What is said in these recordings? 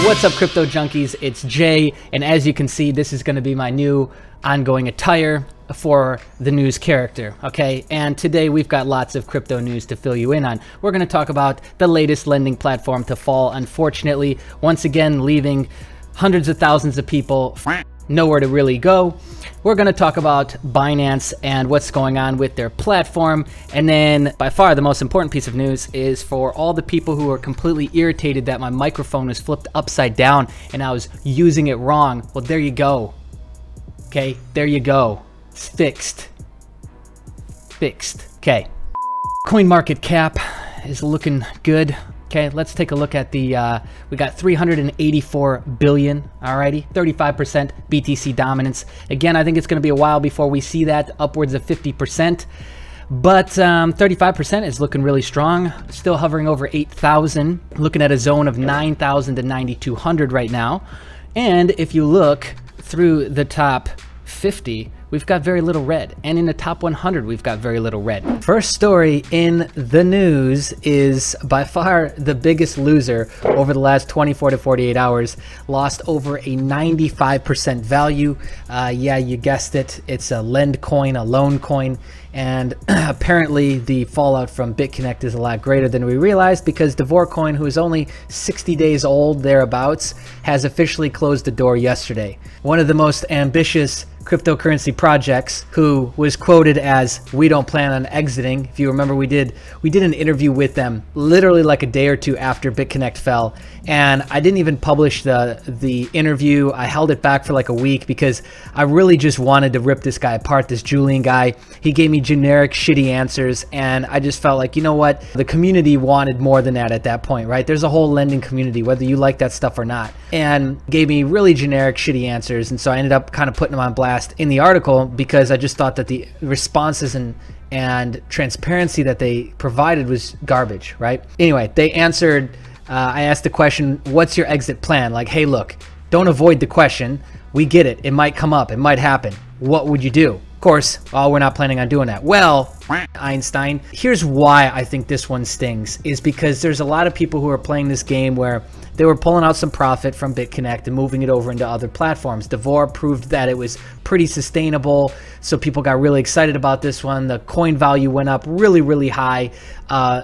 What's up, crypto junkies? It's Jay, and as you can see, this is going to be my new ongoing attire for the news character, okay? And today we've got lots of crypto news to fill you in on. We're going to talk about the latest lending platform to fall, unfortunately, once again leaving hundreds of thousands of people nowhere to really go. We're going to talk about Binance and what's going on with their platform. And then by far the most important piece of news is for all the people who are completely irritated that my microphone was flipped upside down and I was using it wrong. Well, there you go. Okay, there you go. It's fixed. Fixed. Okay. Coin market cap is looking good. Okay, let's take a look at the, we got 384 billion, alrighty, 35% BTC dominance. Again, I think it's going to be a while before we see that upwards of 50%, but 35% is looking really strong, still hovering over 8,000, looking at a zone of 9,000 to 9,200 right now. And if you look through the top 50, we've got very little red, and in the top 100 we've got very little red. First story in the news is by far the biggest loser over the last 24 to 48 hours, lost over a 95% value. Yeah, you guessed it, it's a lend coin, a loan coin, and apparently the fallout from BitConnect is a lot greater than we realized, because Coin, who is only 60 days old thereabouts, has officially closed the door yesterday. One of the most ambitious cryptocurrency projects, who was quoted as, "We don't plan on exiting." If you remember, we did an interview with them literally like a day or two after BitConnect fell, and I didn't even publish the interview. I held it back for like a week because I really just wanted to rip this guy apart, this Julian guy. He gave me generic shitty answers, and I just felt like, you know what, the community wanted more than that at that point, right? There's a whole lending community, whether you like that stuff or not, and gave me really generic shitty answers. And so I ended up kind of putting him on blast in the article because I just thought that the responses and transparency that they provided was garbage, right? Anyway, they answered, I asked the question, what's your exit plan? Like, hey, look, don't avoid the question. We get it. It might come up. It might happen. What would you do? Of course, we're not planning on doing that. Well, Einstein, here's why I think this one stings, is because there's a lot of people who are playing this game where they were pulling out some profit from BitConnect and moving it over into other platforms. Devore proved that it was pretty sustainable, so people got really excited about this one. The coin value went up really, really high.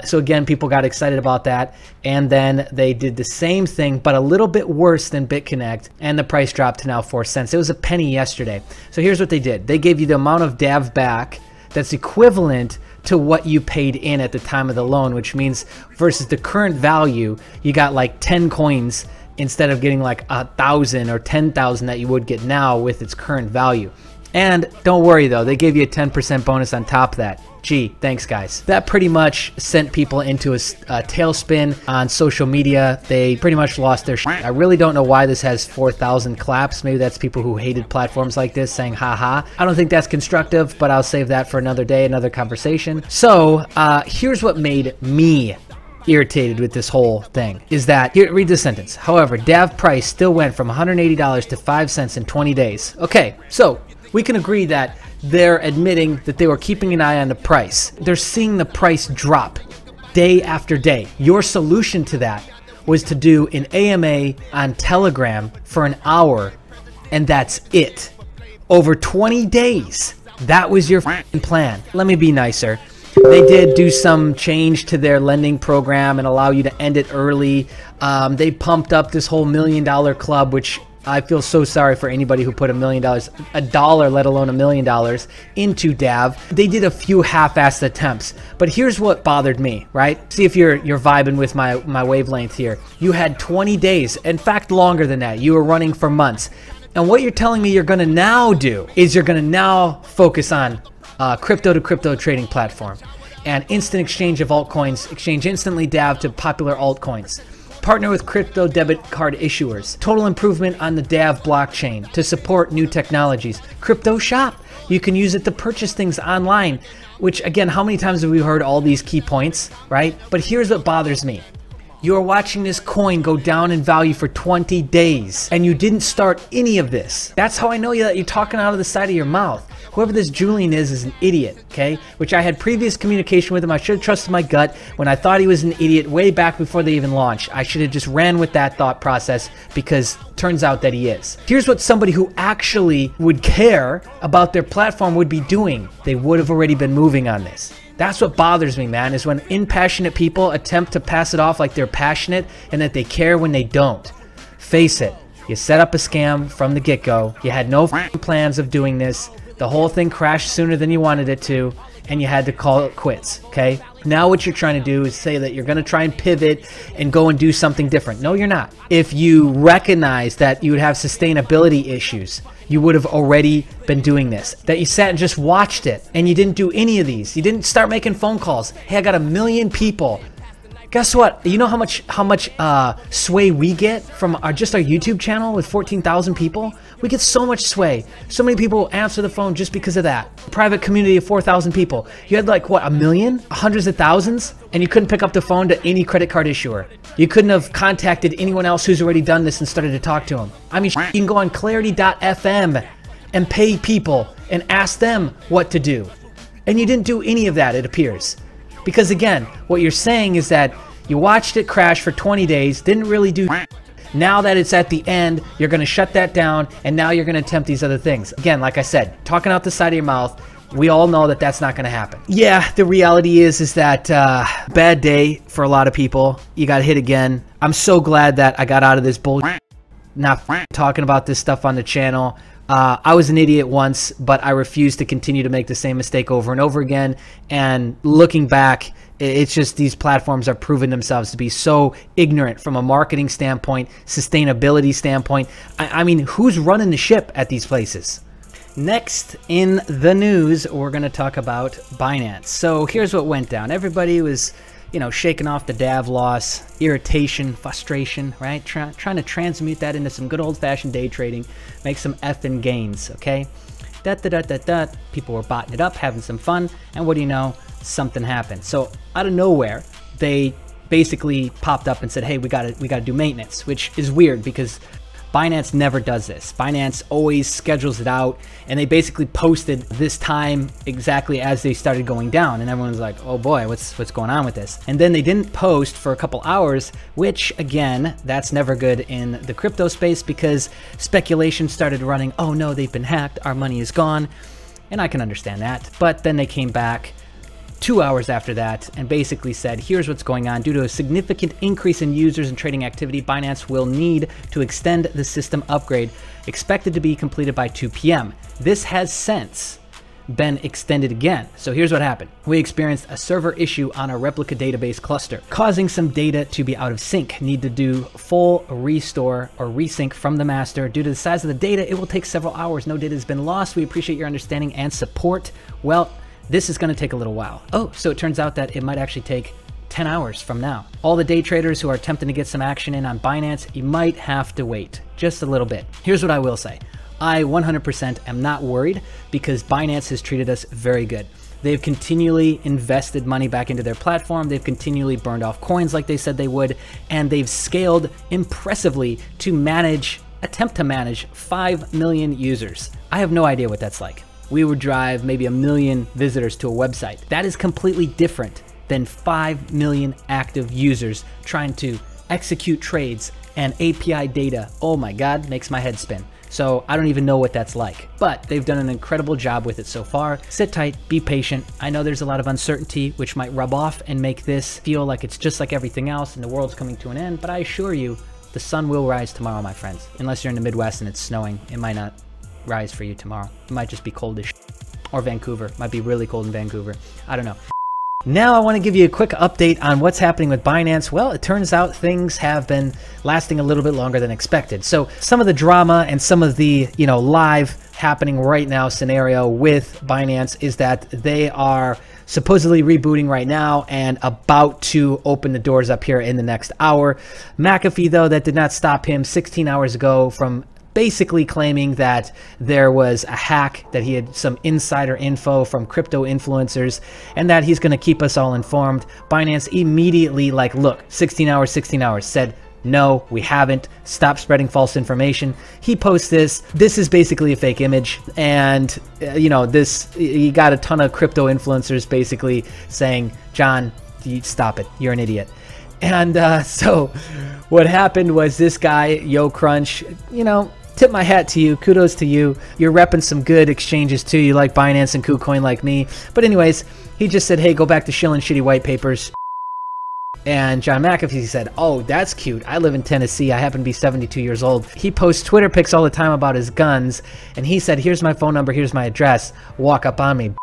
So again, people got excited about that. And then they did the same thing, but a little bit worse than BitConnect, and the price dropped to now 4 cents. It was a penny yesterday. So here's what they did. They gave you the amount of DAV back that's equivalent to what you paid in at the time of the loan, which means versus the current value, you got like 10 coins instead of getting like 1,000 or 10,000 that you would get now with its current value. And don't worry though, they gave you a 10% bonus on top of that. Gee, thanks guys. That pretty much sent people into a tailspin on social media. They pretty much lost their shit. I really don't know why this has 4,000 claps. Maybe that's people who hated platforms like this saying haha. I don't think that's constructive, but I'll save that for another day, another conversation. So here's what made me irritated with this whole thing, is that, here, read this sentence. However, DAV price still went from $180 to 5 cents in 20 days. Okay, so we can agree that they're admitting that they were keeping an eye on the price. They're seeing the price drop day after day. Your solution to that was to do an AMA on Telegram for an hour, and that's it. Over 20 days. That was your plan. Let me be nicer. They did do some change to their lending program and allow you to end it early. They pumped up this whole $1 million club, which I feel so sorry for anybody who put $1 million, a dollar, let alone $1 million, into DAV. They did a few half-assed attempts, but here's what bothered me, right? See if you're vibing with my wavelength here. You had 20 days, in fact, longer than that. You were running for months. And what you're telling me you're going to now do is you're going to now focus on crypto-to-crypto trading platform and instant exchange of altcoins, exchange instantly DAV to popular altcoins. Partner with crypto debit card issuers. Total improvement on the DAV blockchain to support new technologies. Crypto shop. You can use it to purchase things online, which again, how many times have we heard all these key points, right? But here's what bothers me. You are watching this coin go down in value for 20 days, and you didn't start any of this. That's how I know that you're talking out of the side of your mouth. Whoever this Julian is an idiot, okay? Which I had previous communication with him. I should have trusted my gut when I thought he was an idiot way back before they even launched. I should have just ran with that thought process because turns out that he is. Here's what somebody who actually would care about their platform would be doing. They would have already been moving on this. That's what bothers me, man, is when impassionate people attempt to pass it off like they're passionate and that they care when they don't. Face it, you set up a scam from the get-go. You had no plans of doing this. The whole thing crashed sooner than you wanted it to, and you had to call it quits, okay? Now what you're trying to do is say that you're going to try and pivot and go and do something different. No, you're not. If you recognize that you would have sustainability issues, you would have already been doing this. That you sat and just watched it, and you didn't do any of these. You didn't start making phone calls. Hey, I got 1 million people. Guess what? You know how much sway we get from just our YouTube channel with 14,000 people? We get so much sway. So many people answer the phone just because of that. Private community of 4,000 people. You had like, what, 1 million? Hundreds of thousands? And you couldn't pick up the phone to any credit card issuer. You couldn't have contacted anyone else who's already done this and started to talk to them. I mean, you can go on clarity.fm and pay people and ask them what to do. And you didn't do any of that, it appears. Because again, what you're saying is that you watched it crash for 20 days, didn't really do. Now that it's at the end, you're going to shut that down, and now you're going to attempt these other things. Again, like I said, talking out the side of your mouth, we all know that that's not going to happen. Yeah, the reality is that bad day for a lot of people. You got hit again. I'm so glad that I got out of this bullshit, not talking about this stuff on the channel. I was an idiot once, but I refuse to continue to make the same mistake over and over again. And looking back, it's just these platforms are proving themselves to be so ignorant from a marketing standpoint, sustainability standpoint. I mean, who's running the ship at these places? Next in the news, we're going to talk about Binance. So here's what went down. Everybody was, you know, shaking off the DAV loss, irritation, frustration, right? Trying to transmute that into some good old-fashioned day trading, make some effing gains, okay? People were botting it up, having some fun, and what do you know? Something happened. So out of nowhere, they basically popped up and said, hey, we gotta do maintenance, which is weird because Binance never does this. Binance always schedules it out, and they basically posted this time exactly as they started going down, and everyone's like, oh boy, what's going on with this? And then they didn't post for a couple hours, which again, that's never good in the crypto space because speculation started running, oh no, they've been hacked, our money is gone, and I can understand that. But then they came back 2 hours after that and basically said, here's what's going on. Due to a significant increase in users and trading activity, Binance will need to extend the system upgrade expected to be completed by 2 p.m. This has since been extended again. So here's what happened. We experienced a server issue on a replica database cluster, causing some data to be out of sync. Need to do full restore or resync from the master. Due to the size of the data, it will take several hours. No data has been lost. We appreciate your understanding and support. Well, this is going to take a little while. Oh, so it turns out that it might actually take 10 hours from now. All the day traders who are attempting to get some action in on Binance, you might have to wait just a little bit. Here's what I will say. I 100% am not worried because Binance has treated us very good. They've continually invested money back into their platform. They've continually burned off coins like they said they would, and they've scaled impressively to attempt to manage 5 million users. I have no idea what that's like. We would drive maybe 1 million visitors to a website. That is completely different than 5 million active users trying to execute trades and API data. Oh my God, makes my head spin. So I don't even know what that's like, but they've done an incredible job with it so far. Sit tight, be patient. I know there's a lot of uncertainty, which might rub off and make this feel like it's just like everything else and the world's coming to an end, but I assure you, the sun will rise tomorrow, my friends. Unless you're in the Midwest and it's snowing, it might not rise for you tomorrow. It might just be cold as shit. Or Vancouver. Might be really cold in Vancouver. I don't know. Now I want to give you a quick update on what's happening with Binance. Well, it turns out things have been lasting a little bit longer than expected. So some of the drama and some of the, live happening right now scenario with Binance is that they are supposedly rebooting right now and about to open the doors up here in the next hour. McAfee, though, that did not stop him 16 hours ago from basically claiming that there was a hack, that he had some insider info from crypto influencers, and that he's going to keep us all informed. Binance immediately, like, look, 16 hours, said, no, we haven't. Stop spreading false information. He posts this. This is basically a fake image. And, you know, he got a ton of crypto influencers basically saying, John, stop it. You're an idiot. And so what happened was this guy, Yo Crunch, you know, tip my hat to you. Kudos to you. You're repping some good exchanges too. You like Binance and KuCoin like me. But anyways, he just said, hey, go back to shilling shitty white papers. And John McAfee said, oh, that's cute. I live in Tennessee. I happen to be 72 years old. He posts Twitter pics all the time about his guns. And he said, here's my phone number. Here's my address. Walk up on me.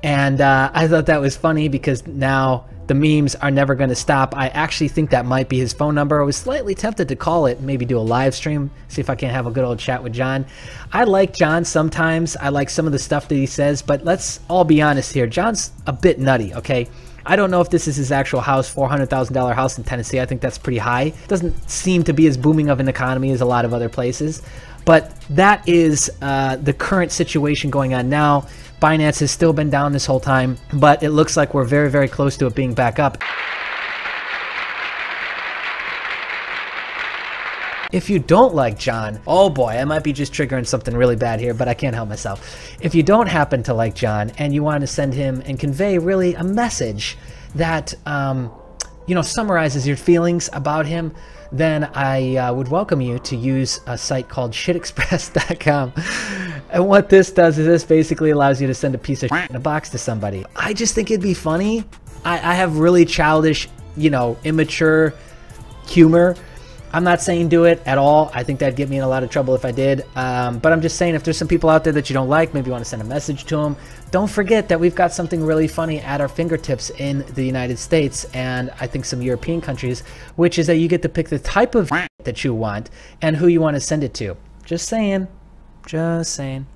And I thought that was funny because now the memes are never going to stop. I actually think that might be his phone number. I was slightly tempted to call it, maybe do a live stream, see if I can have a good old chat with John. I like John sometimes. I like some of the stuff that he says, but let's all be honest here. John's a bit nutty, okay? I don't know if this is his actual house, $400,000 house in Tennessee. I think that's pretty high. Doesn't seem to be as booming of an economy as a lot of other places. But that is the current situation going on now. Binance has still been down this whole time, but it looks like we're very, very close to it being back up. If you don't like John, oh boy, I might be just triggering something really bad here, but I can't help myself. If you don't happen to like John and you want to send him and convey really a message that, you know, summarizes your feelings about him, then I would welcome you to use a site called shitexpress.com. And what this does is this basically allows you to send a piece of shit in a box to somebody. I just think it'd be funny. I have really childish, you know, immature humor. I'm not saying do it at all. I think that'd get me in a lot of trouble if I did. But I'm just saying if there's some people out there that you don't like, maybe you want to send a message to them, don't forget that we've got something really funny at our fingertips in the United States and I think some European countries, which is that you get to pick the type of that you want and who you want to send it to. Just saying. Just saying.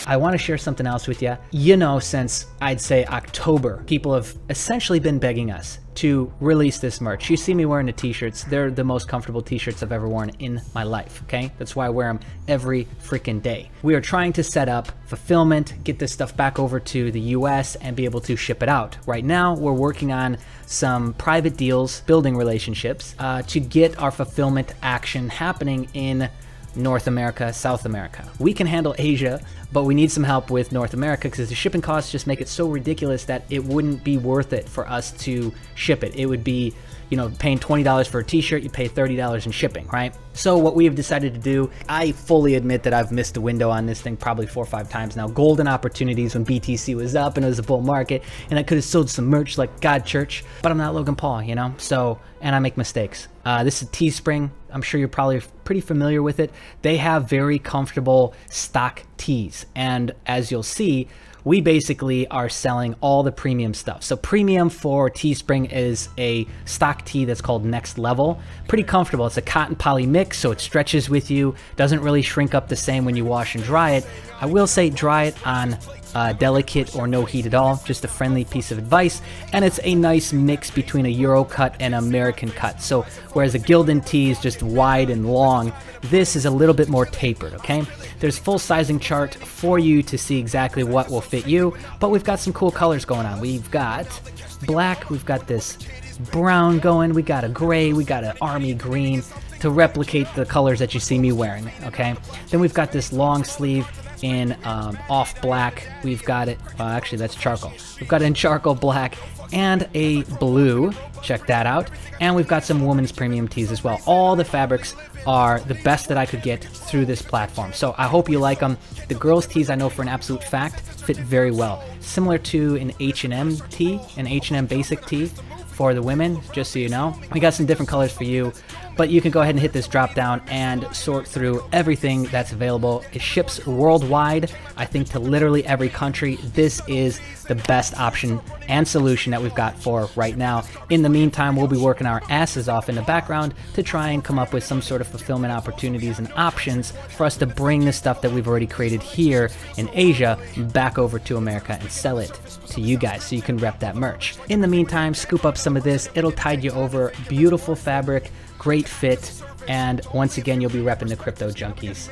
I want to share something else with you. You know, since I'd say October, people have essentially been begging us to release this merch. You see me wearing the t-shirts. They're the most comfortable t-shirts I've ever worn in my life, okay? That's why I wear them every freaking day. We are trying to set up fulfillment, get this stuff back over to the US and be able to ship it out. Right now, we're working on some private deals, building relationships to get our fulfillment action happening in North America, South America. We can handle Asia, but we need some help with North America because the shipping costs just make it so ridiculous that it wouldn't be worth it for us to ship it. It would be, you know, paying $20 for a t-shirt, you pay $30 in shipping, right? So what we have decided to do, I fully admit that I've missed the window on this thing probably 4 or 5 times now. Golden opportunities when BTC was up and it was a bull market and I could have sold some merch like God Church, but I'm not Logan Paul, you know? So, and I make mistakes. This is Teespring. I'm sure you're probably pretty familiar with it. They have very comfortable stock tees. And as you'll see, we basically are selling all the premium stuff. So premium for Teespring is a stock tee that's called Next Level. Pretty comfortable. It's a cotton poly mix, so it stretches with you. Doesn't really shrink up the same when you wash and dry it. I will say dry it on delicate or no heat at all. Just a friendly piece of advice. And it's a nice mix between a Euro cut and American cut. So whereas a Gildan tee is just wide and long, this is a little bit more tapered, okay? There's full sizing chart for you to see exactly what will fit you, but we've got some cool colors going on. We've got black, we've got this brown going, we got a gray, we got an army green to replicate the colors that you see me wearing, okay? Then we've got this long sleeve in off black. We've got it, actually that's charcoal. We've got it in charcoal black and a blue, check that out. And we've got some women's premium tees as well. All the fabrics are the best that I could get through this platform. So I hope you like them. The girls' tees, I know for an absolute fact, fit very well. Similar to an H&M tee, an H&M basic tee for the women, just so you know. We got some different colors for you. but you can go ahead and hit this drop down and sort through everything that's available. It ships worldwide, I think, to literally every country. This is the best option and solution that we've got for right now. In the meantime, we'll be working our asses off in the background to try and come up with some sort of fulfillment opportunities and options for us to bring the stuff that we've already created here in Asia back over to America and sell it to you guys so you can rep that merch. In the meantime, scoop up some of this. It'll tide you over. Beautiful fabric, great fit, and once again, you'll be repping the Crypto Junkies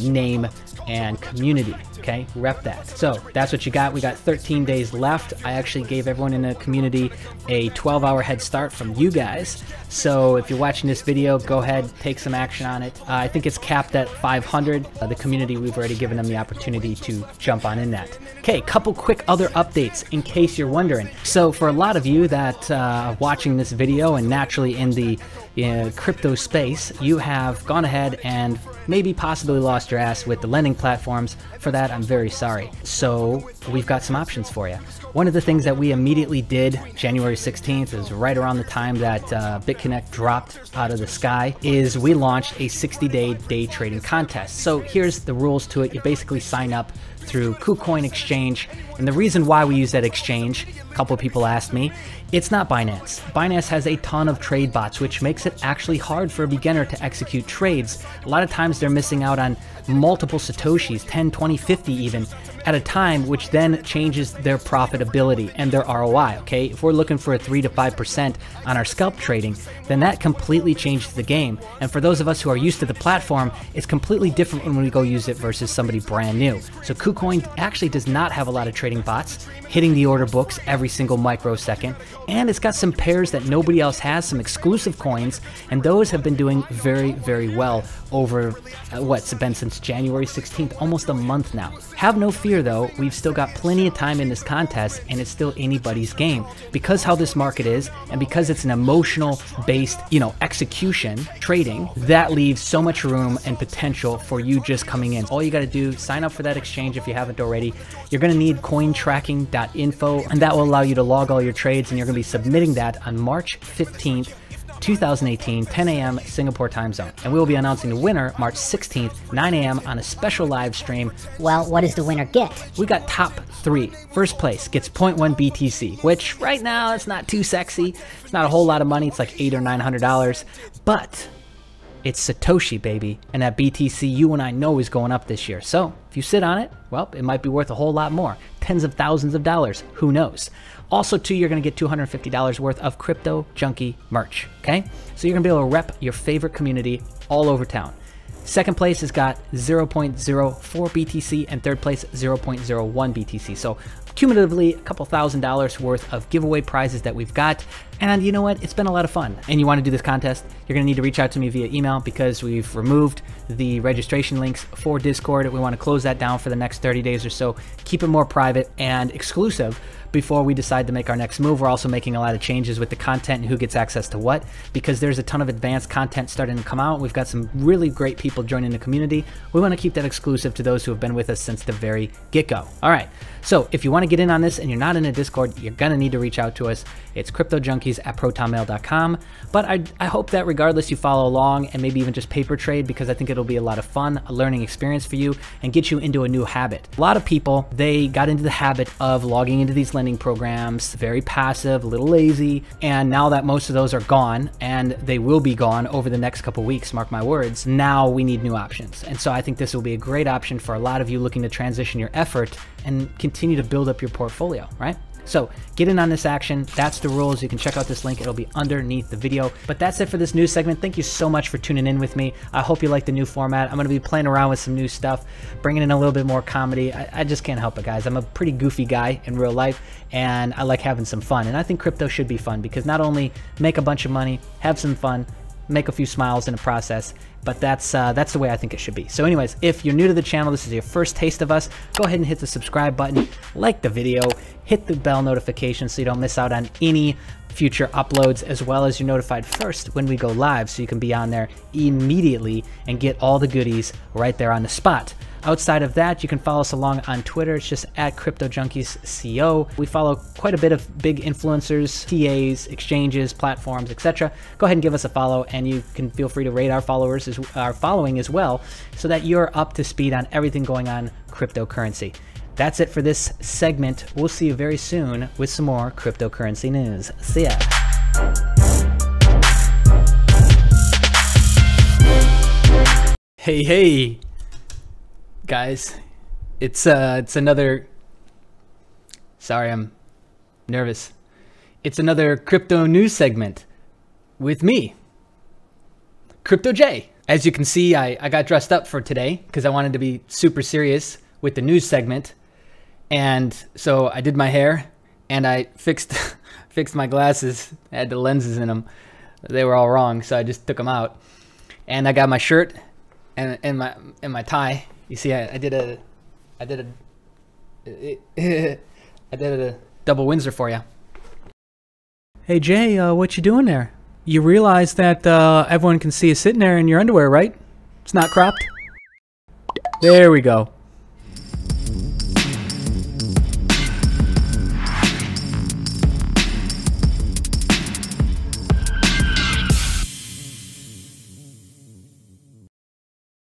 name and community. Okay, rep that. So that's what you got. We got 13 days left. I actually gave everyone in the community a 12-hour head start from you guys. So if you're watching this video, go ahead, take some action on it. I think it's capped at 500. The community, we've already given them the opportunity to jump on in that. Okay, couple quick other updates in case you're wondering. So for a lot of you that are watching this video and naturally in the crypto space, you have gone ahead and maybe possibly lost your ass with the lending platforms. For that, I'm very sorry. So we've got some options for you. One of the things that we immediately did January 16th is right around the time that BitConnect dropped out of the sky, is we launched a 60-day day trading contest. So here's the rules to it. You basically sign up through KuCoin exchange, and the reason why we use that exchange, a couple of people asked me, it's not Binance. Binance has a ton of trade bots, which makes it actually hard for a beginner to execute trades. A lot of times they're missing out on multiple Satoshis, 10, 20, 50 even, at a time, which then changes their profitability and their ROI, okay? If we're looking for a 3 to 5% on our scalp trading, then that completely changes the game. And for those of us who are used to the platform, it's completely different when we go use it versus somebody brand new. So KuCoin actually does not have a lot of trading bots hitting the order books every single microsecond, and it's got some pairs that nobody else has, some exclusive coins, and those have been doing very, very well over, what's it been since January 16th, almost a month now. Have no fear though, we've still got plenty of time in this contest, and it's still anybody's game. Because how this market is, and because it's an emotional based, execution trading, that leaves so much room and potential for you just coming in. All you got to do, sign up for that exchange if you haven't already. You're going to need cointracking.info, and that will allow you to log all your trades, and you're going to be submitting that on March 15th, 2018, 10 a.m. Singapore time zone. And we will be announcing the winner March 16th, 9 a.m. on a special live stream. Well, what does the winner get? We got top 3. First place gets 0.1 BTC, which right now it's not too sexy. It's not a whole lot of money. It's like $800 or $900, but it's Satoshi, baby. And that BTC you and I know is going up this year. So if you sit on it, well, it might be worth a whole lot more. Tens of thousands of dollars. Who knows? Also, too, you're going to get $250 worth of Crypto Junkie merch, okay? So you're going to be able to rep your favorite community all over town. Second place has got 0.04 BTC, and third place 0.01 BTC. So cumulatively, a couple $1,000s worth of giveaway prizes that we've got. And you know what? It's been a lot of fun. And you want to do this contest, you're going to need to reach out to me via email because we've removed the registration links for Discord. We want to close that down for the next 30 days or so. Keep it more private and exclusive before we decide to make our next move. We're also making a lot of changes with the content and who gets access to what, because there's a ton of advanced content starting to come out. We've got some really great people joining the community. We want to keep that exclusive to those who have been with us since the very get-go. All right, so if you want to get in on this and you're not in a Discord, you're going to need to reach out to us. It's cryptojunkies@protonmail.com. But I hope that regardless you follow along and maybe even just paper trade, because I think it'll be a lot of fun, a learning experience for you, and get you into a new habit. A lot of people, they got into the habit of logging into these lending programs, very passive, a little lazy, and now that most of those are gone, and they will be gone over the next couple weeks, mark my words, now we need new options. And so I think this will be a great option for a lot of you looking to transition your effort and continue to build up your portfolio, right? So get in on this action. That's the rules. You can check out this link. It'll be underneath the video. But that's it for this news segment. Thank you so much for tuning in with me. I hope you like the new format. I'm going to be playing around with some new stuff, bringing in a little bit more comedy. I just can't help it, guys. I'm a pretty goofy guy in real life, and I like having some fun. And I think crypto should be fun, because not only make a bunch of money, have some fun, make a few smiles in the process, but that's the way I think it should be. So anyways, if you're new to the channel, this is your first taste of us, go ahead and hit the subscribe button, like the video, hit the bell notification so you don't miss out on any future uploads, as well as you're notified first when we go live, so you can be on there immediately and get all the goodies right there on the spot. Outside of that, you can follow us along on Twitter. It's just at CryptoJunkiesCO. We follow quite a bit of big influencers, TAs, exchanges, platforms, etc. Go ahead and give us a follow, and you can feel free to rate our following as well, so that you're up to speed on everything going on cryptocurrency. That's it for this segment. We'll see you very soon with some more cryptocurrency news. See ya. Hey, guys, it's another, sorry, I'm nervous. It's another crypto news segment with me, Crypto J. As you can see, I got dressed up for today because I wanted to be super serious with the news segment. And so I did my hair and I fixed my glasses. I had the lenses in them. They were all wrong, so I just took them out. And I got my shirt and my tie. You see, I did a double Windsor for you. Hey Jay, what you doing there? You realize that everyone can see you sitting there in your underwear, right? It's not cropped. There we go.